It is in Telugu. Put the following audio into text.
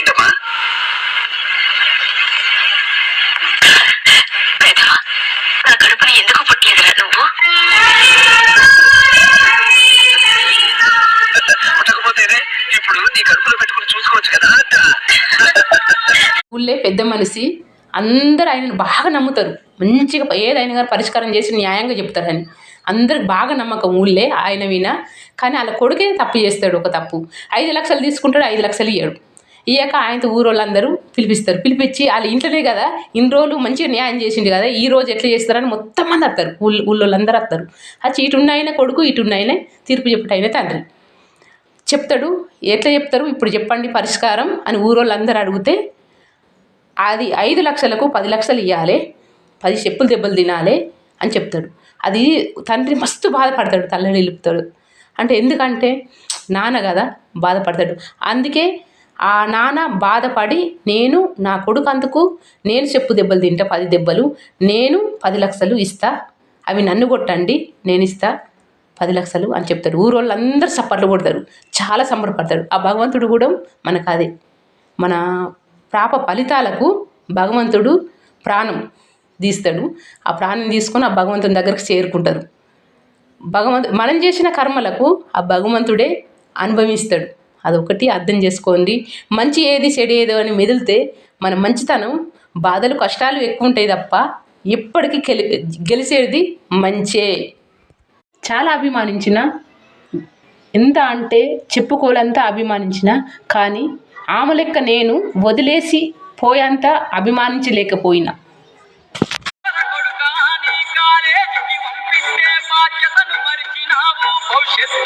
ఏంటమ్మా? నా కడుపుని ఎందుకు పుట్టలేదురా నువ్వు? పుట్టకపోతేనే ఇప్పుడు నీ కడుపులో పెట్టుకుని చూసుకోవచ్చు కదా. ఊళ్ళే పెద్ద మనిషి, అందరూ ఆయనను బాగా నమ్ముతారు. మంచిగా ఏదైనా గారు పరిష్కారం చేసి న్యాయంగా చెప్తారని అందరికి బాగా నమ్మకం ఊళ్ళే ఆయన వినా. కానీ వాళ్ళ కొడుకే తప్పు చేస్తాడు. ఒక తప్పు 5 లక్షలు తీసుకుంటాడు, 5 లక్షలు ఇయ్యాడు. ఇయ్యాక ఆయనతో ఊరోళ్ళందరూ పిలిపిస్తారు. పిలిపించి వాళ్ళ ఇంట్లోనే కదా ఇన్ని రోజులు మంచిగా న్యాయం చేసిండు కదా, ఈ రోజు ఎట్లా చేస్తారని మొత్తం మంది వస్తారు. ఊళ్ళోళ్ళందరూ వస్తారు. వచ్చి ఇటున్న ఆయన కొడుకు, ఇటున్న ఆయన తీర్పు చెప్పుటైన తండ్రి చెప్తాడు. ఎట్లా చెప్తారు ఇప్పుడు చెప్పండి పరిష్కారం అని ఊరోళ్ళందరూ అడిగితే, అది 5 లక్షలకు 10 లక్షలు ఇవ్వాలి, 10 చెప్పులు దెబ్బలు తినాలి అని చెప్తాడు. అది తండ్రి మస్తు బాధపడతాడు, తల్లడి నిలుపుతాడు. అంటే ఎందుకంటే నాన్న కదా బాధపడతాడు. అందుకే ఆ నాన్న బాధపడి నేను నా కొడుకు అందుకు నేను చెప్పు దెబ్బలు తింటా, 10 దెబ్బలు, నేను 10 లక్షలు ఇస్తా, అవి నన్ను కొట్టండి నేను ఇస్తా 10 లక్షలు అని చెప్తాడు. ఊరోళ్ళందరూ చప్పట్లు కొడతారు, చాలా సంబరపడతాడు. ఆ భగవంతుడు కూడా మనకు అదే మన పాప ఫలితాలకు భగవంతుడు ప్రాణం తీస్తాడు. ఆ ప్రాణం తీసుకొని ఆ భగవంతుని దగ్గరికి చేరుకుంటారు. మనం చేసిన కర్మలకు ఆ భగవంతుడే అనుభవిస్తాడు. అదొకటి అర్థం చేసుకోండి. మంచి ఏది చెడు ఏదో అని మెదిలితే మన మంచితనం, బాధలు కష్టాలు ఎక్కువ ఉంటాయి తప్ప ఎప్పటికీ గెలిచేది మంచే. చాలా అభిమానించిన, ఎంత అంటే చెప్పుకోలేంత అభిమానించిన, కానీ ఆమె లెక్క నేను వదిలేసి పోయేంత అభిమానించలేకపోయినా. భవిష్యత్తు